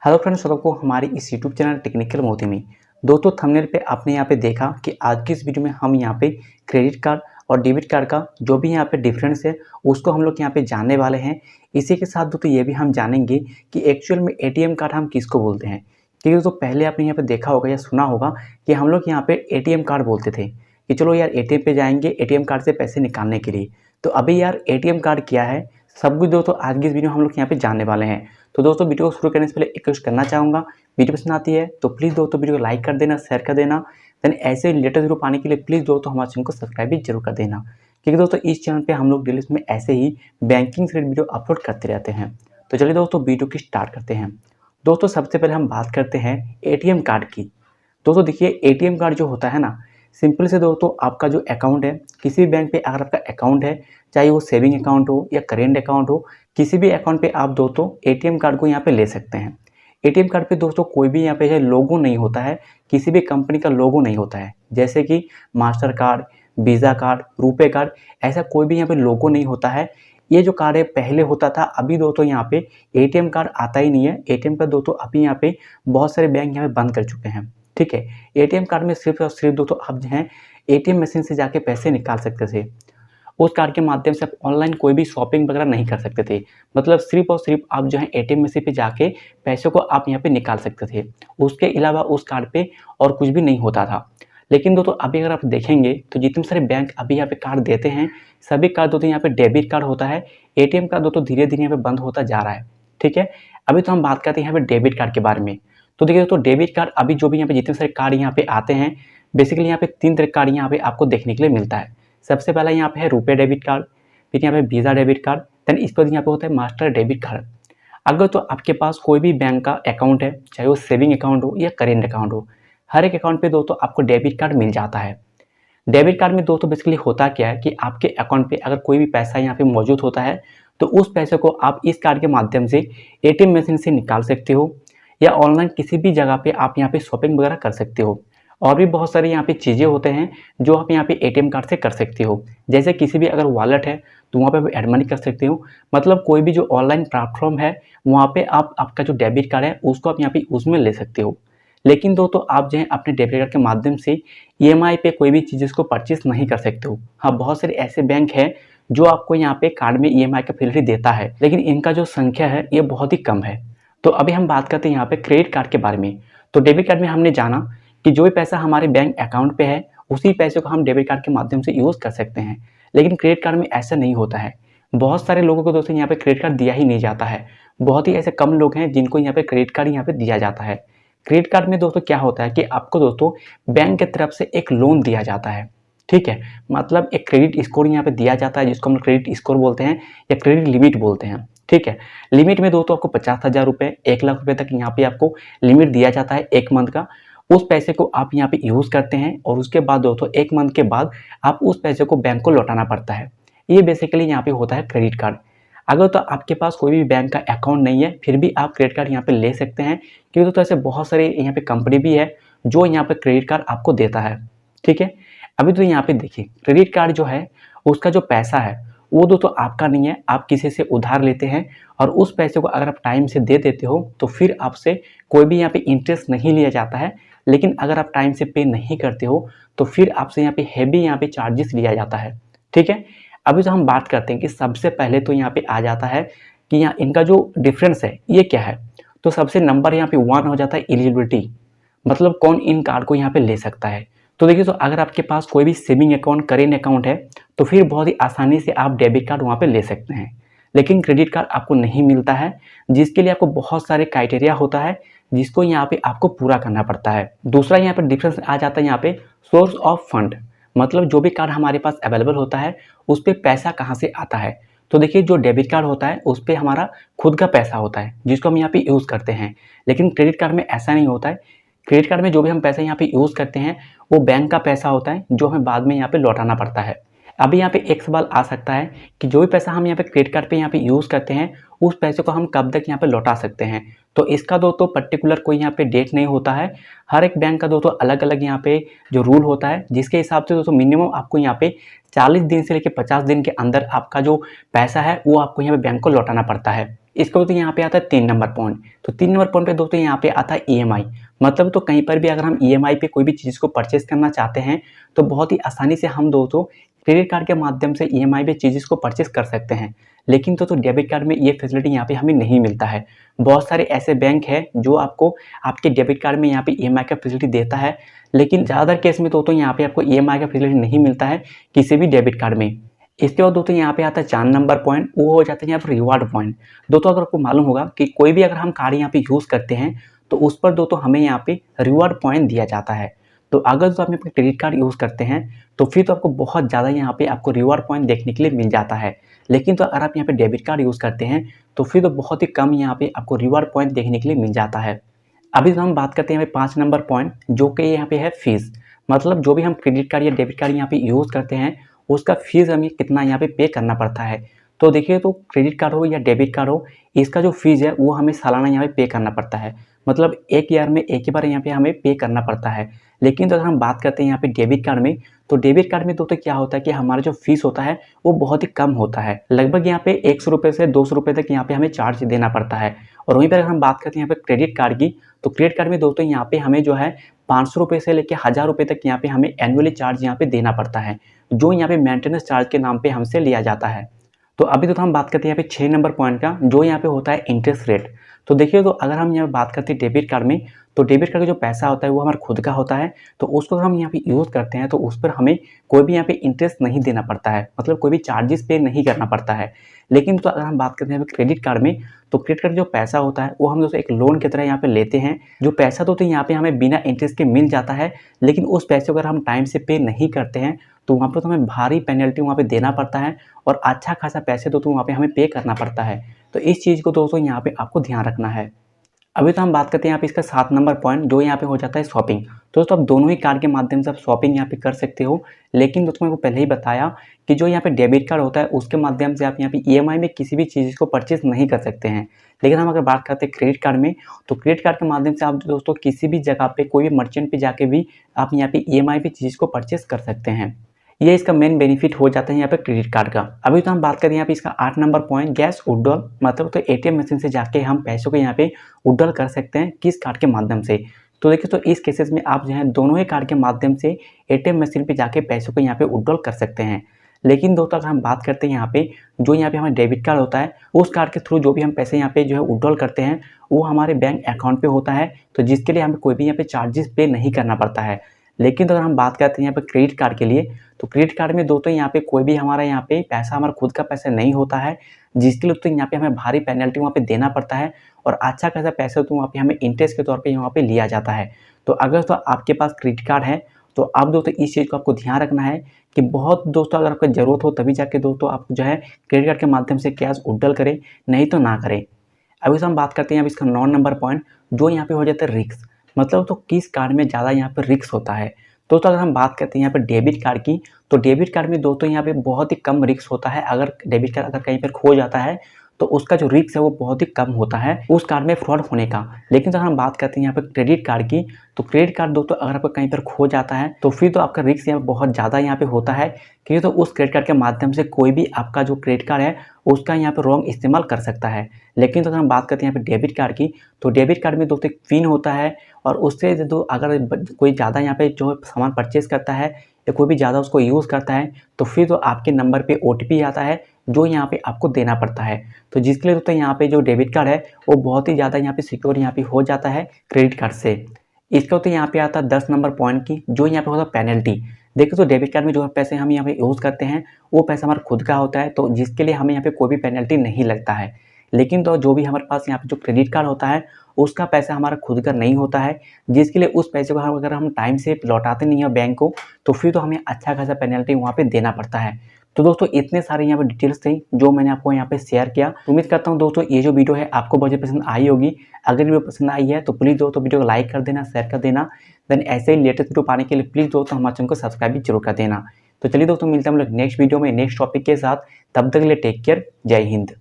Hello friends, सबको हमारी इस यूट्यूब चैनल टेक्निकल मोदी में दोस्तों थंबनेल पे आपने यहाँ पे देखा कि आज की इस वीडियो में हम यहाँ पे क्रेडिट कार्ड और डेबिट कार्ड का जो भी यहाँ पे डिफरेंस है उसको हम लोग यहाँ पे जानने वाले हैं। इसी के साथ दोस्तों ये भी हम जानेंगे कि एक्चुअल में एटीएम कार्ड हम किसको बोलते हैं। क्योंकि दोस्तों पहले आपने यहाँ पे देखा होगा या सुना होगा कि हम लोग यहाँ पे एटीएम कार्ड बोलते थे कि चलो यार एटीएम पे जाएंगे एटीएम कार्ड से पैसे निकालने के लिए। तो अभी यार एटीएम कार्ड क्या है सब कुछ दोस्तों आज की इस वीडियो में हम लोग यहाँ पे जानने वाले हैं। तो दोस्तों वीडियो को शुरू करने से पहले एक रिक्वेस्ट करना चाहूँगा, वीडियो पसंद आती है तो प्लीज़ दोस्तों वीडियो को लाइक कर देना, शेयर कर देना। देन ऐसे लेटेस्ट वीडियो पाने के लिए प्लीज़ दोस्तों हमारे चैनल को सब्सक्राइब भी जरूर कर देना, क्योंकि दोस्तों इस चैनल पे हम लोग डेली में ऐसे ही बैंकिंग से वीडियो अपलोड करते रहते हैं। तो चलिए दोस्तों वीडियो की स्टार्ट करते हैं। दोस्तों सबसे पहले हम बात करते हैं एटीएम कार्ड की। दोस्तों देखिए एटीएम कार्ड जो होता है ना, सिंपल से दोस्तों आपका जो अकाउंट है किसी भी बैंक पे अगर आपका अकाउंट है, चाहे वो सेविंग अकाउंट हो या करेंट अकाउंट हो, किसी भी अकाउंट पे आप दोस्तों एटीएम कार्ड को यहाँ पे ले सकते हैं। एटीएम कार्ड पे दोस्तों कोई भी यहाँ पे है लोगो नहीं होता है, किसी भी कंपनी का लोगो नहीं होता है, जैसे कि master card, visa card, RuPay card, ऐसा कोई भी यहाँ पे लोगो नहीं होता है। ये जो कार्ड है पहले होता था, अभी दोस्तों यहाँ पे एटीएम कार्ड आता ही नहीं है। एटीएम कार्ड दोस्तों अभी यहाँ पे बहुत सारे बैंक यहाँ पे बंद कर चुके हैं। ठीक है, एटीएम कार्ड में सिर्फ और सिर्फ दोस्तों आप जो हैं एटीएम मशीन से जाके पैसे निकाल सकते थे। उस कार्ड के माध्यम से आप ऑनलाइन कोई भी शॉपिंग वगैरह नहीं कर सकते थे। मतलब सिर्फ और सिर्फ आप जो है एटीएम मशीन पे जाके पैसों को आप यहाँ पे निकाल सकते थे। उसके अलावा उस कार्ड पे और कुछ भी नहीं होता था। लेकिन दोस्तों अभी अगर आप देखेंगे तो जितने सारे बैंक अभी यहाँ पे कार्ड देते हैं सभी कार्ड दोस्तों यहाँ पे डेबिट कार्ड होता है। एटीएम कार्ड दोस्तों धीरे धीरे यहाँ पे बंद होता जा रहा है। ठीक है, अभी तो हम बात करते हैं यहाँ पे डेबिट कार्ड के बारे में। तो देखिए दोस्तों डेबिट कार्ड अभी जो भी यहाँ पे जितने सारे कार्ड यहाँ पे आते हैं, बेसिकली यहाँ पे 3 तरह कार्ड यहाँ पे आपको देखने के लिए मिलता है। सबसे पहला यहाँ पे है रुपे डेबिट कार्ड, फिर यहाँ पे वीज़ा डेबिट कार्ड, देन इसके बाद यहाँ पे होता है मास्टर डेबिट कार्ड। अगर तो आपके पास कोई भी बैंक का अकाउंट है, चाहे वो सेविंग अकाउंट हो या करेंट अकाउंट हो, हर एक अकाउंट पे दोस्तों आपको डेबिट कार्ड मिल जाता है। डेबिट कार्ड में दोस्तों बेसिकली होता क्या है कि आपके अकाउंट पे अगर कोई भी पैसा यहाँ पे मौजूद होता है तो उस पैसे को आप इस कार्ड के माध्यम से एटीएम मशीन से निकाल सकते हो या ऑनलाइन किसी भी जगह पे आप यहाँ पे शॉपिंग वगैरह कर सकते हो। और भी बहुत सारी यहाँ पे चीज़ें होते हैं जो आप यहाँ पे एटीएम कार्ड से कर सकते हो। जैसे किसी भी अगर वॉलेट है तो वहाँ पे भी एड मनी कर सकते हो। मतलब कोई भी जो ऑनलाइन प्लेटफॉर्म है वहाँ पे आप आपका जो डेबिट कार्ड है उसको आप यहाँ पे उसमें ले सकते हो। लेकिन दोस्तों आप जो है अपने डेबिट कार्ड के माध्यम से ईएमआई पे कोई भी चीज़ को परचेस नहीं कर सकते हो। हाँ, बहुत सारे ऐसे बैंक हैं जो आपको यहाँ पे कार्ड में ईएमआई का फैसिलिटी देता है, लेकिन इनका जो संख्या है ये बहुत ही कम है। तो अभी हम बात करते हैं यहाँ पे क्रेडिट कार्ड के बारे में। तो डेबिट कार्ड में हमने जाना कि जो भी पैसा हमारे बैंक अकाउंट पे है उसी पैसे को हम डेबिट कार्ड के माध्यम से यूज़ कर सकते हैं। लेकिन क्रेडिट कार्ड में ऐसा नहीं होता है। बहुत सारे लोगों को दोस्तों यहाँ पे क्रेडिट कार्ड दिया ही नहीं जाता है। बहुत ही ऐसे कम लोग हैं जिनको यहाँ पे क्रेडिट कार्ड यहाँ पे दिया जाता है। क्रेडिट कार्ड में दोस्तों क्या होता है कि आपको दोस्तों बैंक की तरफ से एक लोन दिया जाता है। ठीक है, मतलब एक क्रेडिट स्कोर यहाँ पे दिया जाता है जिसको हम क्रेडिट स्कोर बोलते हैं या क्रेडिट लिमिट बोलते हैं। ठीक है, लिमिट में दोस्तों आपको 50,000 रुपये, 1 लाख रुपये तक यहाँ पे आपको लिमिट दिया जाता है एक मंथ का। उस पैसे को आप यहाँ पे यूज़ करते हैं और उसके बाद दोस्तों 1 मंथ के बाद आप उस पैसे को बैंक को लौटाना पड़ता है। ये बेसिकली यहाँ पे होता है क्रेडिट कार्ड। अगर तो आपके पास कोई भी बैंक का अकाउंट नहीं है फिर भी आप क्रेडिट कार्ड यहाँ पे ले सकते हैं, क्योंकि तो ऐसे बहुत सारे यहाँ पे कंपनी भी है जो यहाँ पे क्रेडिट कार्ड आपको देता है। ठीक है, अभी तो यहाँ पे देखिए क्रेडिट कार्ड जो है उसका जो पैसा है वो दोस्तों आपका नहीं है, आप किसी से उधार लेते हैं और उस पैसे को अगर आप टाइम से दे देते हो तो फिर आपसे कोई भी यहाँ पे इंटरेस्ट नहीं लिया जाता है। लेकिन अगर आप टाइम से पे नहीं करते हो तो फिर आपसे यहाँ पे हैवी यहाँ पे चार्जेस लिया जाता है। ठीक है, अभी तो हम बात करते हैं कि सबसे पहले तो यहाँ पे आ जाता है कि यहाँ इनका जो डिफरेंस है ये क्या है। तो सबसे नंबर यहाँ पे 1 हो जाता है एलिजिबिलिटी, मतलब कौन इन कार्ड को यहाँ पे ले सकता है। तो देखिए तो अगर आपके पास कोई भी सेविंग अकाउंट, करेंट अकाउंट है तो फिर बहुत ही आसानी से आप डेबिट कार्ड वहाँ पे ले सकते हैं। लेकिन क्रेडिट कार्ड आपको नहीं मिलता है, जिसके लिए आपको बहुत सारे क्राइटेरिया होता है जिसको यहाँ पे आपको पूरा करना पड़ता है। दूसरा यहाँ पे डिफरेंस आ जाता है यहाँ पे सोर्स ऑफ फंड, मतलब जो भी कार्ड हमारे पास अवेलेबल होता है उस पर पैसा कहाँ से आता है। तो देखिए जो डेबिट कार्ड होता है उस पर हमारा खुद का पैसा होता है जिसको हम यहाँ पे यूज़ करते हैं। लेकिन क्रेडिट कार्ड में ऐसा नहीं होता है। क्रेडिट कार्ड में जो भी हम पैसा यहाँ पे यूज़ करते हैं वो बैंक का पैसा होता है जो हमें बाद में यहाँ पे लौटाना पड़ता है। अभी यहाँ पे एक सवाल आ सकता है कि जो भी पैसा हम यहाँ पे क्रेडिट कार्ड पे यहाँ पे यूज़ करते हैं उस पैसे को हम कब तक यहाँ पे लौटा सकते हैं। तो इसका दोस्तों पर्टिकुलर कोई यहाँ पे डेट नहीं होता है। हर एक बैंक का दोस्तों अलग अलग यहाँ पे जो रूल होता है, जिसके हिसाब से दोस्तों मिनिमम आपको यहाँ पे 40 दिन से लेकर 50 दिन के अंदर आपका जो पैसा है वो आपको यहाँ पे बैंक को लौटाना पड़ता है। इसके बाद यहाँ पे आता है 3 नंबर पॉइंट। तो 3 नंबर पॉइंट पे दोस्तों यहाँ पे आता है ईएमआई। मतलब तो कहीं पर भी अगर हम ईएमआई पे कोई भी चीज़ को परचेस करना चाहते हैं तो बहुत ही आसानी से हम दोस्तों क्रेडिट कार्ड के माध्यम से ईएमआई पे चीज़ को परचेस कर सकते हैं। लेकिन तो डेबिट कार्ड में ये फैसिलिटी यहाँ पे हमें नहीं मिलता है। बहुत सारे ऐसे बैंक हैं जो आपको आपके डेबिट कार्ड में यहाँ पे ईएमआई का फैसिलिटी देता है, लेकिन ज़्यादातर केस में दोस्तों यहाँ पे आपको ईएमआई का फैसिलिटी नहीं मिलता है किसी भी डेबिट कार्ड में। इसके बाद दोस्तों यहाँ पे आता है 4 नंबर पॉइंट, वो हो जाता है यहाँ पर रिवार्ड पॉइंट। दोस्तों अगर आपको मालूम होगा कि कोई भी अगर हम कार्ड यहाँ पे यूज़ करते हैं तो उस पर दोस्तों हमें यहाँ पे रिवार्ड पॉइंट दिया जाता है। तो अगर तो आप अपना क्रेडिट कार्ड यूज़ करते हैं तो फिर तो आपको बहुत ज़्यादा यहाँ पे आपको रिवार्ड पॉइंट देखने के लिए मिल जाता है। लेकिन तो अगर आप यहाँ पे डेबिट कार्ड यूज़ करते हैं तो फिर तो बहुत ही कम यहाँ पे आपको रिवार्ड पॉइंट देखने के लिए मिल जाता है। अभी तो हम बात करते हैं 5 नंबर पॉइंट, जो कि यहाँ पे है फीस। मतलब जो भी हम क्रेडिट कार्ड या डेबिट कार्ड यहाँ पे यूज़ करते हैं उसका फीस हमें कितना यहाँ पे करना पड़ता है। तो देखिए, तो क्रेडिट कार्ड हो या डेबिट कार्ड हो, इसका जो फीस है वो हमें सालाना यहाँ पे करना पड़ता है। मतलब एक ईयर में एक ही बार यहाँ पे हमें पे करना पड़ता है। लेकिन तो अगर हम बात करते हैं यहाँ पे डेबिट कार्ड में, तो डेबिट कार्ड में तो क्या होता है कि हमारा जो फीस होता है वो बहुत ही कम होता है। लगभग यहाँ पे 100 रुपये से 200 रुपये तक यहाँ पे हमें चार्ज देना पड़ता है। और वहीं पर अगर हम बात करते हैं यहाँ पे क्रेडिट कार्ड की, तो क्रेडिट कार्ड में दोस्तों यहाँ पे हमें जो है 500 रुपये से लेकर 1000 रुपये तक यहाँ पे हमें एनुअली चार्ज यहाँ पे देना पड़ता है, जो यहाँ पे मेंटेनेंस चार्ज के नाम पे हमसे लिया जाता है। तो अभी तो हम बात करते हैं यहाँ पे 6 नंबर पॉइंट का, जो यहाँ पे होता है इंटरेस्ट रेट। तो देखिए, तो अगर हम यहाँ पे बात करते हैं डेबिट कार्ड में, तो डेबिट कार्ड का जो पैसा होता है वो हमारा खुद का होता है। तो उसको अगर हम यहाँ पे यूज़ करते हैं तो उस पर हमें कोई भी यहाँ पे इंटरेस्ट नहीं देना पड़ता है, मतलब कोई भी चार्जेस पे नहीं करना पड़ता है। लेकिन तो अगर हम बात करते हैं क्रेडिट कार्ड में, तो क्रेडिट कार्ड जो पैसा होता है वो हम दोस्तों एक लोन की तरह यहाँ पे लेते हैं। जो पैसा तो यहाँ पे हमें बिना इंटरेस्ट के मिल जाता है, लेकिन उस पैसे को अगर हम टाइम से पे नहीं करते हैं तो वहाँ पर तो हमें भारी पेनल्टी वहाँ पे देना पड़ता है और अच्छा खासा पैसे तो वहाँ पे हमें पे करना पड़ता है। तो इस चीज़ को दोस्तों यहाँ पे आपको ध्यान रखना है। अभी तो हम बात करते हैं यहाँ पे इसका 7 नंबर पॉइंट, जो यहाँ पे हो जाता है शॉपिंग। दोस्तों आप दोनों ही कार्ड के माध्यम से आप शॉपिंग यहाँ पे कर सकते हो। लेकिन दोस्तों मैंने पहले ही बताया कि जो यहाँ पे डेबिट कार्ड होता है उसके माध्यम से आप यहाँ पे ईएमआई में किसी भी चीज़ को परचेज नहीं कर सकते हैं। लेकिन हम अगर बात करते हैं क्रेडिट कार्ड में, तो क्रेडिट कार्ड के माध्यम से आप दोस्तों किसी भी जगह पे कोई भी मर्चेंट पे जाके भी आप यहाँ पे ईएमआई पे चीज़ को परचेज कर सकते हैं। ये इसका मेन बेनिफिट हो जाता है यहाँ पे क्रेडिट कार्ड का। अभी तो हम बात करें यहाँ पे इसका 8 नंबर पॉइंट, गैस विड्रॉल। मतलब तो एटीएम मशीन से जाके हम पैसों को यहाँ पे विड्रॉल कर सकते हैं किस कार्ड के माध्यम से। तो देखिए, तो इस केसेस में आप जो है दोनों ही कार्ड के माध्यम से एटीएम मशीन पे जाके पैसों को यहाँ पे विड्रॉल कर सकते हैं। लेकिन दोस्तों अगर हम बात करते हैं यहाँ पे, जो यहाँ पे हमारा डेबिट कार्ड होता है उस कार्ड के थ्रू जो भी हम पैसे यहाँ पे जो है विड्रॉल करते हैं वो हमारे बैंक अकाउंट पे होता है, तो जिसके लिए हमें कोई भी यहाँ पे चार्जेस पे नहीं करना पड़ता है। लेकिन तो अगर हम बात करते हैं यहाँ पे क्रेडिट कार्ड के लिए, तो क्रेडिट कार्ड में दोस्तों यहाँ पे कोई भी हमारा यहाँ पे पैसा हमारा खुद का पैसा नहीं होता है, जिसके लिए तो यहाँ पे हमें भारी पेनल्टी वहाँ पे देना पड़ता है और अच्छा खासा पैसा तो वहाँ पे हमें इंटरेस्ट के तौर पे यहाँ पे लिया जाता है। तो अगर तो आपके पास क्रेडिट कार्ड है तो आप दोस्तों इस चीज़ को आपको ध्यान रखना है कि बहुत दोस्तों अगर आपको ज़रूरत हो तभी जाके दोस्तों आप जो है क्रेडिट कार्ड के माध्यम से कैश विड्रॉल करें, नहीं तो ना करें। अभी से हम बात करते हैं अब इसका 9 नंबर पॉइंट, जो यहाँ पे हो जाता है रिस्क। मतलब तो किस कार्ड में ज़्यादा यहाँ पर रिस्क होता है। दोस्तों अगर हम बात करते हैं यहाँ पर डेबिट कार्ड की, तो डेबिट कार्ड में दोस्तों यहाँ पे बहुत ही कम रिस्क होता है। अगर डेबिट कार्ड अगर कहीं पर खो जाता है तो उसका जो रिस्क है वो बहुत ही कम होता है उस कार्ड में फ्रॉड होने का। लेकिन अगर हम बात करते हैं यहाँ पर क्रेडिट कार्ड की, तो क्रेडिट कार्ड दोस्तों अगर आपका कहीं पर खो जाता है तो फिर तो आपका रिस्क यहाँ बहुत ज़्यादा यहाँ पे होता है, क्योंकि तो उस क्रेडिट कार्ड के माध्यम से कोई भी आपका जो क्रेडिट कार्ड है उसका यहाँ पे रॉन्ग इस्तेमाल कर सकता है। लेकिन तो अगर हम बात करते हैं यहाँ पे डेबिट कार्ड की, तो डेबिट कार्ड में दोस्तों एक पिन होता है और उससे जो अगर कोई ज़्यादा यहाँ पे जो सामान परचेज करता है या कोई भी ज़्यादा उसको यूज़ करता है तो फिर तो आपके नंबर पे ओटीपी आता है जो यहाँ पे आपको देना पड़ता है। तो जिसके लिए दोस्तों यहाँ पे जो डेबिट कार्ड है वो बहुत ही ज़्यादा यहाँ पे सिक्योर यहाँ पे हो जाता है क्रेडिट कार्ड से। इसके होते यहाँ पे आता है 10 नंबर पॉइंट की, जो यहाँ पे होता है पेनल्टी। देखिए, तो डेबिट कार्ड में जो पैसे हम यहाँ पे यूज़ करते हैं वो पैसा हमारा खुद का होता है, तो जिसके लिए हमें यहाँ पे कोई भी पेनल्टी नहीं लगता है। लेकिन तो जो भी हमारे पास यहाँ पे जो क्रेडिट कार्ड होता है उसका पैसा हमारा खुद का नहीं होता है, जिसके लिए उस पैसे को अगर हम टाइम से लौटाते नहीं हैं बैंक को तो फिर तो हमें अच्छा खासा पेनल्टी वहाँ पे देना पड़ता है। तो दोस्तों इतने सारे यहाँ पे डिटेल्स थी जो मैंने आपको यहाँ पे शेयर किया। उम्मीद करता हूँ दोस्तों ये जो वीडियो है आपको बहुत पसंद आई होगी। अगर वीडियो पसंद आई है तो प्लीज़ दोस्तों वीडियो को लाइक कर देना, शेयर कर देना। देन ऐसे ही लेटेस्ट वीडियो पाने के लिए प्लीज़ दोस्तों हमारे चैनल को सब्सक्राइब भी जरूर कर देना। तो चलिए दोस्तों मिलते हैं हम लोग नेक्स्ट वीडियो में नेक्स्ट टॉपिक के साथ। तब तक के लिए टेक केयर, जय हिंद।